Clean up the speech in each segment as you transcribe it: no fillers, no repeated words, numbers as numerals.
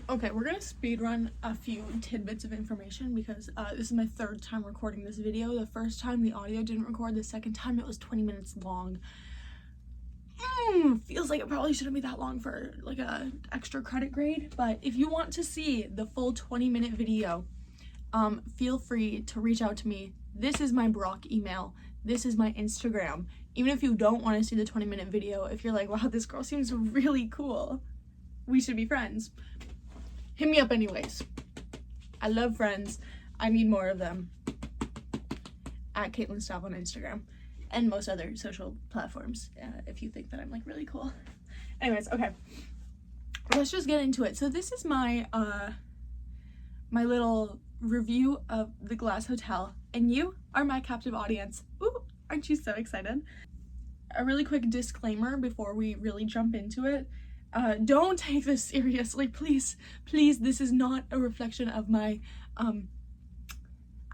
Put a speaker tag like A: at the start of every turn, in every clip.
A: Okay, we're gonna speed run a few tidbits of information because this is my third time recording this video. The first time the audio didn't record, the second time it was 20 minutes long. Feels like it probably shouldn't be that long for like a extra credit grade, but if you want to see the full 20-minute video, feel free to reach out to me. This is my Brock email. This is my Instagram. Even if you don't want to see the 20-minute video, if you're like, wow, this girl seems really cool, we should be friends, hit me up anyways. I love friends. I need more of them. At Caitlin Staub on Instagram and most other social platforms, if you think that I'm like really cool. Anyways, okay, let's just get into it. So this is my my little review of The Glass Hotel, and you are my captive audience. Ooh, aren't you so excited? A really quick disclaimer before we really jump into it. Don't take this seriously, please. Please, this is not a reflection of my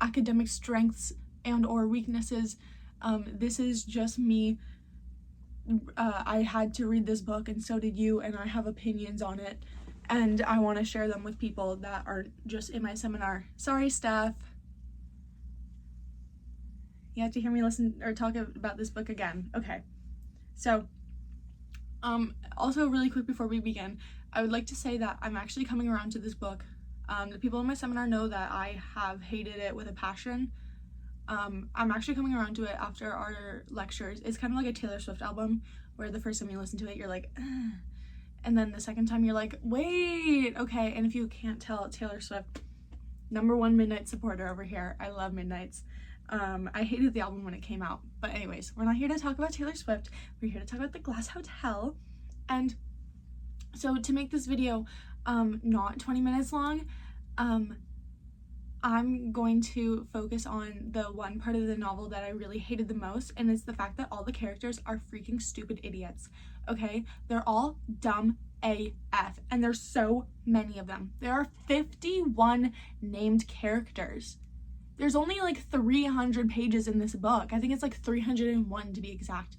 A: academic strengths and or weaknesses. This is just me. I had to read this book, and so did you, and I have opinions on it, and I want to share them with people that aren't just in my seminar. Sorry, staff. You have to hear me listen or talk about this book again. Okay, so also really quick before we begin, I would like to say that I'm actually coming around to this book. The people in my seminar know that I have hated it with a passion. I'm actually coming around to it after our lectures. It's kind of like a Taylor Swift album, where the first time you listen to it, you're like, ugh. And then the second time you're like, wait, okay. And if you can't tell, Taylor Swift, #1 Midnight supporter over here. I love Midnights. I hated the album when it came out. But anyways, we're not here to talk about Taylor Swift. We're here to talk about The Glass Hotel. And so to make this video not 20 minutes long, I'm going to focus on the one part of the novel that I really hated the most, and it's the fact that all the characters are freaking stupid idiots, okay? They're all dumb AF, and there's so many of them. There are 51 named characters. There's only like 300 pages in this book. I think it's like 301 to be exact.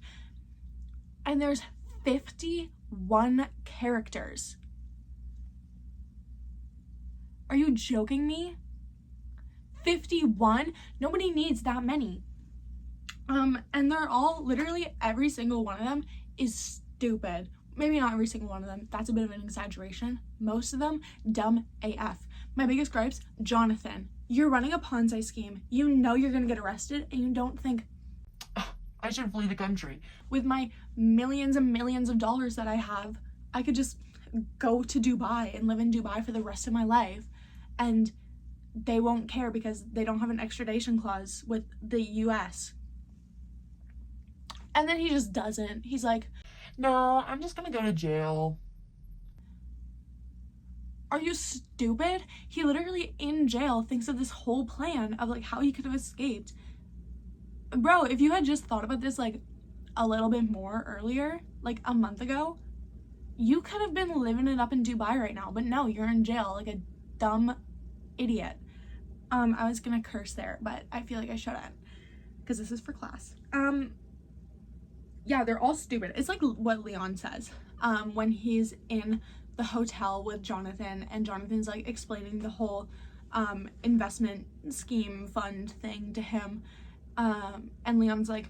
A: And there's 51 characters. Are you joking me? 51? Nobody needs that many. And they're all, literally every single one of them is stupid. Maybe not every single one of them. That's a bit of an exaggeration. Most of them, dumb AF. My biggest gripes, Jonathan. You're running a Ponzi scheme. You know you're gonna get arrested, and you don't think, I should flee the country. With my millions and millions of dollars that I have, I could just go to Dubai and live in Dubai for the rest of my life. And they won't care because they don't have an extradition clause with the US. And then he just doesn't. He's like, no, I'm just gonna go to jail. Are you stupid? He literally in jail thinks of this whole plan of like how he could have escaped. Bro, if you had just thought about this like a little bit more earlier, like a month ago, you could have been living it up in Dubai right now. But no, you're in jail like a dumb idiot. I was gonna curse there, but I feel like I shouldn't because this is for class. Yeah, they're all stupid. It's like what Leon says when he's in the hotel with Jonathan, and Jonathan's like explaining the whole investment scheme fund thing to him, and Leon's like,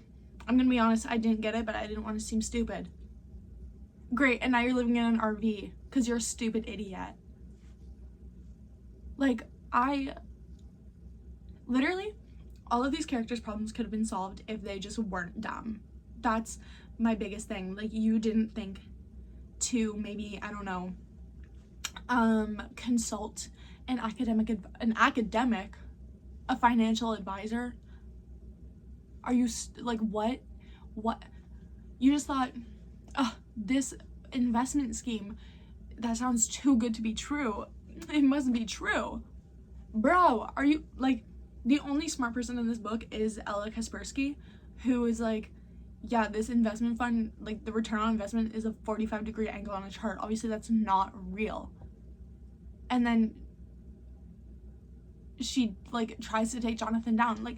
A: I'm gonna be honest, I didn't get it, but I didn't want to seem stupid. Great, and now you're living in an RV because you're a stupid idiot. Like, literally, all of these characters' problems could have been solved if they just weren't dumb. That's my biggest thing. Like, you didn't think to maybe, I don't know, consult an academic, a financial advisor. Are you, like, what? You just thought, oh, this investment scheme, that sounds too good to be true. It must be true. Bro, are you, like, the only smart person in this book is Ella Kaspersky, who is like, yeah, this investment fund, like, the return on investment is a 45-degree angle on a chart. Obviously, that's not real. And then she, like, tries to take Jonathan down. Like,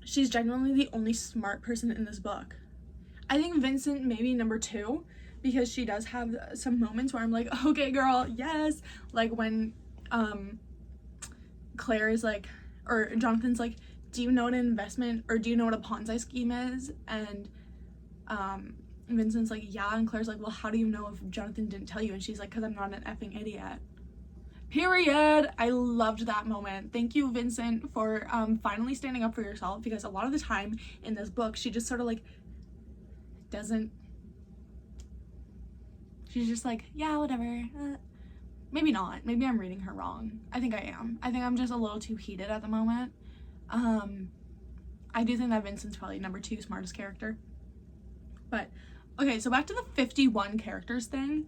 A: she's genuinely the only smart person in this book. I think Vincent maybe number 2, because she does have some moments where I'm like, okay girl, yes, like when Claire is like, or Jonathan's like, do you know what an investment, or do you know what a Ponzi scheme is? And Vincent's like, yeah, and Claire's like, well, how do you know if Jonathan didn't tell you? And she's like, because I'm not an effing idiot. Period. I loved that moment. Thank you, Vincent, for finally standing up for yourself, because a lot of the time in this book she just sort of like doesn't, she's just like, yeah, whatever. Maybe not, maybe I'm reading her wrong. I think I am. I think I'm just a little too heated at the moment. I do think that Vincent's probably number 2 smartest character. But okay, so back to the 51 characters thing.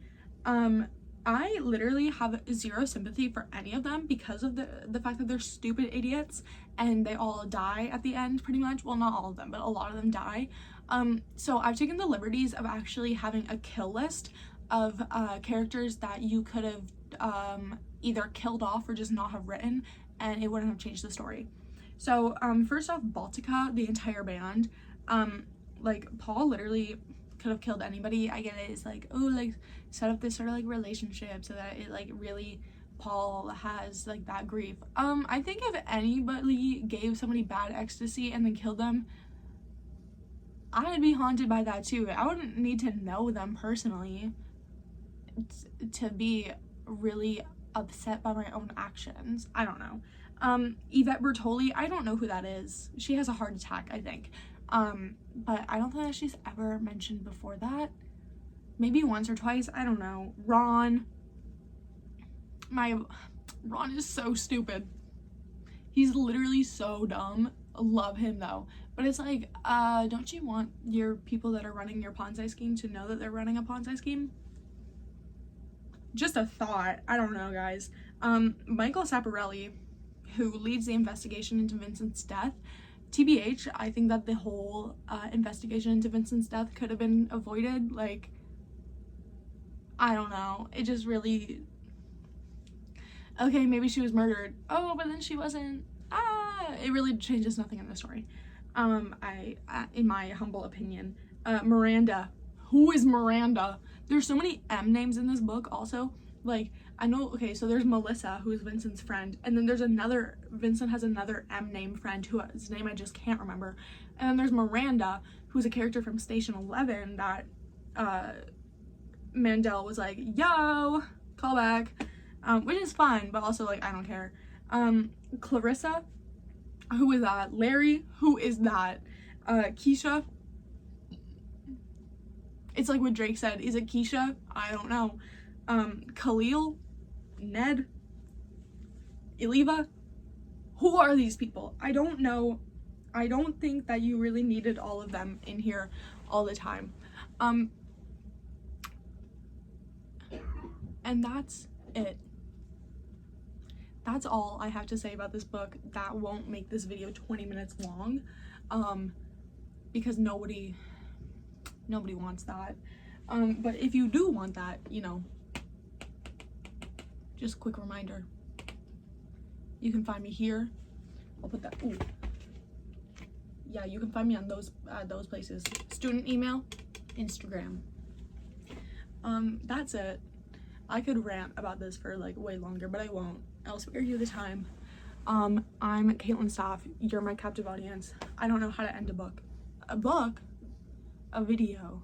A: I literally have zero sympathy for any of them because of the fact that they're stupid idiots and they all die at the end pretty much. Well, not all of them, but a lot of them die. So I've taken the liberties of actually having a kill list of characters that you could have either killed off or just not have written, and it wouldn't have changed the story. So first off, Baltica, the entire band, like Paul literally could have killed anybody. I get it, it's like, oh, like set up this sort of like relationship so that it like really, Paul has like that grief. I think if anybody gave somebody bad ecstasy and then killed them, I would be haunted by that too. I wouldn't need to know them personally to be really upset by my own actions. I don't know. Yvette Bertoli, I don't know who that is. She has a heart attack, I think. But I don't think that she's ever mentioned before that. Maybe once or twice, I don't know. Ron is so stupid. He's literally so dumb. Love him though. But it's like, don't you want your people that are running your Ponzi scheme to know that they're running a Ponzi scheme? Just a thought. I don't know, guys. Michael Saparelli, who leads the investigation into Vincent's death, TBH, I think that the whole investigation into Vincent's death could have been avoided. Like, I don't know. It just really... Okay, maybe she was murdered. Oh, but then she wasn't. It really changes nothing in the story. In my humble opinion. Miranda. Who is Miranda? There's so many M names in this book also. Like, I know, okay, so there's Melissa, who is Vincent's friend, and then there's another, Vincent has another M name friend whose name I just can't remember. And then there's Miranda, who's a character from Station 11 that Mandel was like, yo, call back, which is fine, but also like, I don't care. Clarissa, who is that? Larry, who is that? Keisha. It's like what Drake said, is it Keisha? I don't know. Khalil, Ned, Eliva. Who are these people? I don't know. I don't think that you really needed all of them in here all the time. And that's it. That's all I have to say about this book. That won't make this video 20 minutes long, because nobody wants that. But if you do want that, you know, just a quick reminder, you can find me here. I'll put that, ooh. Yeah, you can find me on those places. Student email, Instagram. That's it. I could rant about this for like way longer, but I won't. I'll spare you the time. I'm Caitlin Staff. You're my captive audience. I don't know how to end a book. A video.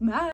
A: Bye.